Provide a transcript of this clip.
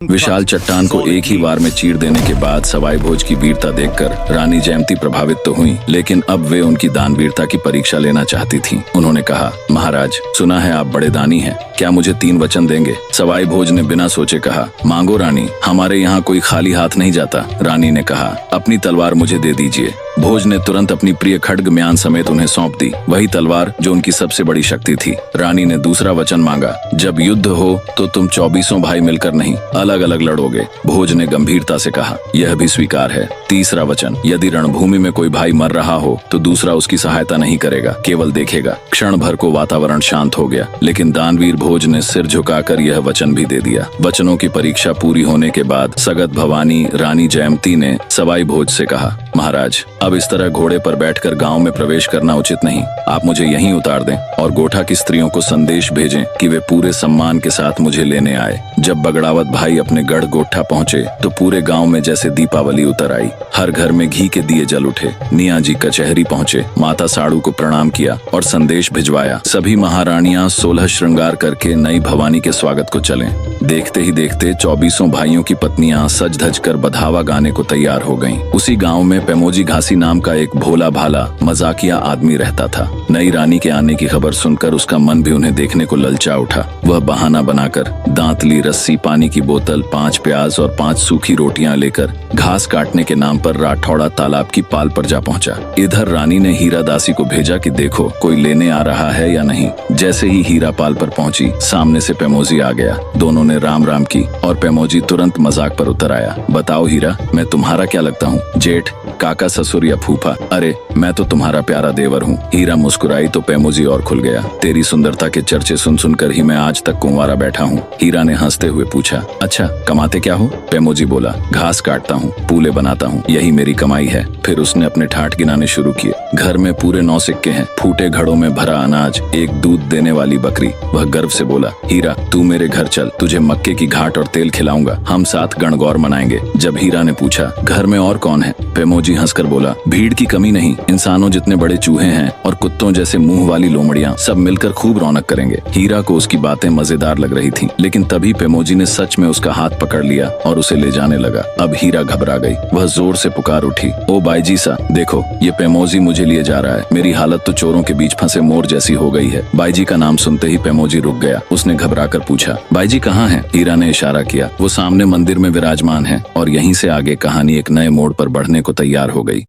विशाल चट्टान को एक ही बार में चीर देने के बाद सवाई भोज की वीरता देखकर रानी जयंती प्रभावित तो हुई, लेकिन अब वे उनकी दानवीरता की परीक्षा लेना चाहती थीं। उन्होंने कहा, महाराज, सुना है आप बड़े दानी हैं, क्या मुझे 3 वचन देंगे? सवाई भोज ने बिना सोचे कहा, मांगो रानी, हमारे यहाँ कोई खाली हाथ नहीं जाता। रानी ने कहा, अपनी तलवार मुझे दे दीजिए। भोज ने तुरंत अपनी प्रिय खड्ग म्यान समेत उन्हें सौंप दी, वही तलवार जो उनकी सबसे बड़ी शक्ति थी। रानी ने दूसरा वचन मांगा, जब युद्ध हो तो तुम 24 भाई मिलकर नहीं, अलग अलग लड़ोगे। भोज ने गंभीरता से कहा, यह भी स्वीकार है। तीसरा वचन, यदि रणभूमि में कोई भाई मर रहा हो तो दूसरा उसकी सहायता नहीं करेगा, केवल देखेगा। क्षण भर को वातावरण शांत हो गया, लेकिन दानवीर भोज ने सिर झुकाकर यह वचन भी दे दिया। वचनों की परीक्षा पूरी होने के बाद सगत भवानी रानी जयंती ने सवाई भोज से कहा, महाराज, अब इस तरह घोड़े पर बैठकर गांव में प्रवेश करना उचित नहीं। आप मुझे यहीं उतार दें और गोठा की स्त्रियों को संदेश भेजें कि वे पूरे सम्मान के साथ मुझे लेने आए। जब बगड़ावत भाई अपने गढ़ गोठा पहुंचे तो पूरे गांव में जैसे दीपावली उतर आई। हर घर में घी के दिए जल उठे। मियाँ जी कचहरी पहुंचे, माता साड़ू को प्रणाम किया और संदेश भिजवाया। सभी महारानियां 16 श्रृंगार करके नई भवानी के स्वागत को चलें। देखते ही देखते 24 भाइयों की पत्नियां सज धज कर बधावा गाने को तैयार हो गईं। उसी गांव में पेमोजी घासी नाम का एक भोला भाला मजाकिया आदमी रहता था। नई रानी के आने की खबर सुनकर उसका मन भी उन्हें देखने को ललचा उठा। वह बहाना बनाकर दांतली, रस्सी, पानी की बोतल, 5 प्याज और 5 सूखी रोटियां लेकर घास काटने के नाम पर राठौड़ा तालाब की पाल पर जा पहुंचा। इधर रानी ने हीरा दासी को भेजा कि देखो कोई लेने आ रहा है या नहीं। जैसे ही हीरा पाल पर पहुंची, सामने से पेमोजी आ गया। दोनों ने राम राम की और पेमोजी तुरंत मजाक पर उतर आया, बताओ हीरा, मैं तुम्हारा क्या लगता हूँ? जेठ, काका, ससुर या फूफा? अरे मैं तो तुम्हारा प्यारा देवर हूँ। हीरा मुस्कुराई तो पेमोजी और खुल गया। तेरी सुंदरता के चर्चे सुन सुनकर ही मैं आज तक कुंवारा बैठा हूँ। हीरा ने हंसते हुए पूछा, अच्छा कमाते क्या हो? पेमोजी बोला, घास काटता हूँ, पूले बनाता हूँ, यही मेरी कमाई है। फिर उसने अपने ठाठ गिनाने शुरू किए। घर में पूरे 9 सिक्के हैं, फूटे घड़ों में भरा अनाज, एक दूध देने वाली बकरी। वह गर्व से बोला, हीरा तू मेरे घर चल, तुझे मक्के की घाट और तेल खिलाऊंगा, हम साथ गणगौर मनाएंगे। जब हीरा ने पूछा, घर में और कौन है? पेमोजी हंसकर बोला, भीड़ की कमी नहीं, इंसानों जितने बड़े चूहे हैं और कुत्तों जैसे मुंह वाली लोमड़ियां, सब मिलकर खूब रौनक करेंगे। हीरा को उसकी बातें मजेदार लग रही थीं, लेकिन तभी पेमोजी ने सच में उसका हाथ पकड़ लिया और उसे ले जाने लगा। अब हीरा घबरा गई। वह जोर से पुकार उठी, ओ बाईजी सा, देखो ये पेमोजी मुझे लिए जा रहा है। मेरी हालत तो चोरों के बीच फंसे मोर जैसी हो गई है। बाईजी का नाम सुनते ही पेमोजी रुक गया। उसने घबरा कर पूछा, बाईजी कहाँ है? हीरा ने इशारा किया, वो सामने मंदिर में विराजमान है। और यहीं से आगे कहानी एक नए मोड़ पर बढ़ने को तैयार हो गई।